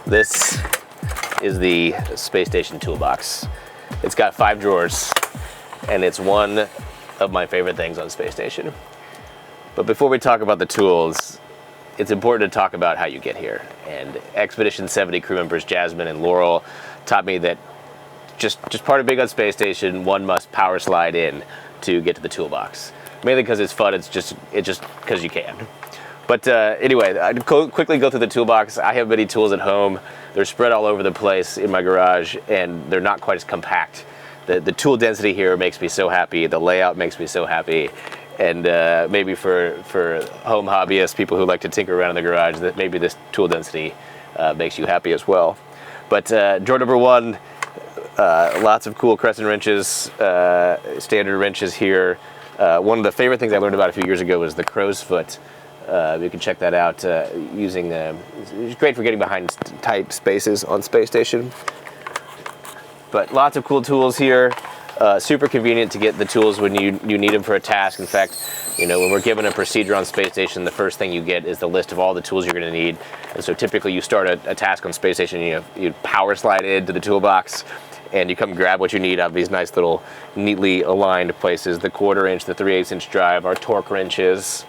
This is the space station toolbox. It's got 5 drawers, and it's one of my favorite things on space station. But before we talk about the tools, it's important to talk about how you get here. And Expedition 70 crew members Jasmine and Laurel taught me that just part of being on space station, one must power slide in to get to the toolbox. Mainly because it's fun, it's just because you can. But anyway, I'd quickly go through the toolbox. I have many tools at home. They're spread all over the place in my garage, and they're not quite as compact. The tool density here makes me so happy. The layout makes me so happy. And maybe for home hobbyists, people who like to tinker around in the garage, that maybe this tool density makes you happy as well. But drawer number 1, lots of cool crescent wrenches, standard wrenches here. One of the favorite things I learned about a few years ago was the crow's foot. You can check that out using, it's great for getting behind tight spaces on space station. But lots of cool tools here. Super convenient to get the tools when you need them for a task. In fact, you know, when we're given a procedure on space station, the first thing you get is the list of all the tools you're going to need. And so typically you start a task on space station, you power slide into the toolbox, and you come grab what you need out of these nice little neatly aligned places. The 1/4 inch, the 3/8 inch drive, our torque wrenches,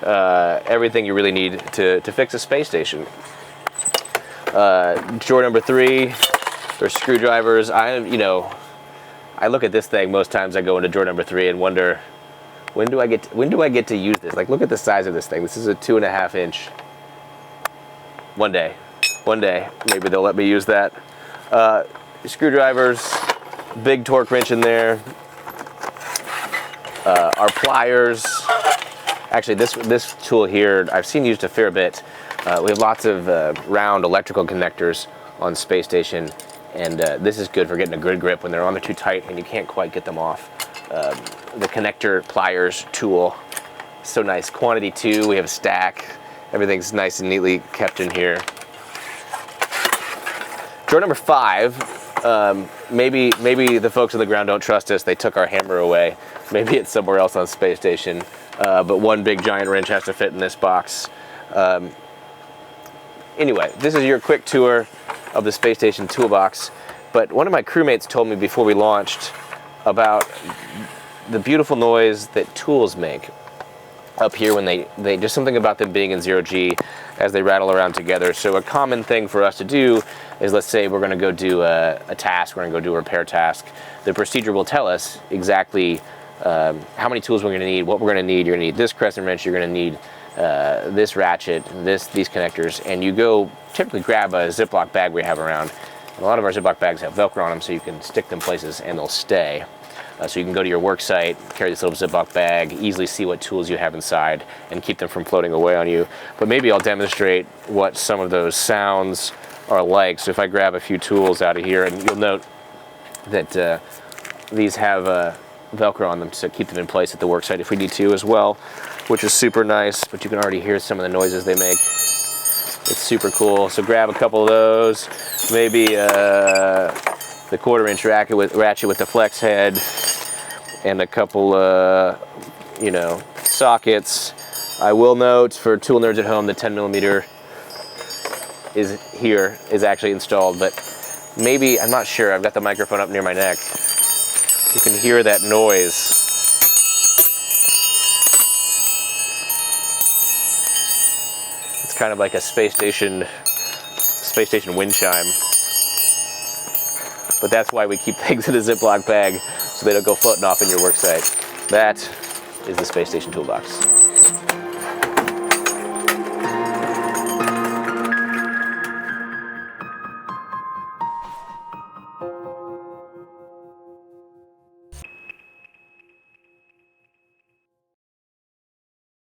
everything you really need to fix a space station. Drawer number 3, there's screwdrivers. I look at this thing most times. I go into drawer number 3 and wonder, when do I get to use this? Like, look at the size of this thing. This is a 2.5 inch. One day, maybe they'll let me use that. Screwdrivers, big torque wrench in there. Our pliers. Actually, this tool here I've seen used a fair bit. We have lots of round electrical connectors on space station, and this is good for getting a good grip when they're on there too tight and you can't quite get them off. The connector pliers tool, so nice. Quantity 2, we have a stack. Everything's nice and neatly kept in here. Drawer number 5, maybe the folks on the ground don't trust us. They took our hammer away. Maybe it's somewhere else on space station. But one big giant wrench has to fit in this box. Anyway, this is your quick tour of the space station toolbox. But one of my crewmates told me before we launched about the beautiful noise that tools make up here when they just something about them being in 0G as they rattle around together. So a common thing for us to do is, let's say we're going to go do a task, we're going to go do a repair task. The procedure will tell us exactly how many tools we're going to need, what we're going to need. You're going to need this crescent wrench, you're going to need this ratchet, these connectors, and you go typically grab a Ziploc bag we have around. And a lot of our Ziploc bags have Velcro on them, so you can stick them places and they'll stay. So you can go to your work site, carry this little Ziploc bag, easily see what tools you have inside, and keep them from floating away on you. But maybe I'll demonstrate what some of those sounds are like. So if I grab a few tools out of here, and you'll note that these have Velcro on them to keep them in place at the work site if we need to as well, which is super nice, but you can already hear some of the noises they make. It's super cool. So grab a couple of those, maybe the 1/4 inch ratchet with the flex head, and a couple sockets. I will note, for tool nerds at home, the 10mm is actually installed, but maybe, I'm not sure, I've got the microphone up near my neck. You can hear that noise. It's kind of like a space station wind chime. But that's why we keep things in a Ziploc bag, so they don't go floating off in your work site. That is the space station toolbox.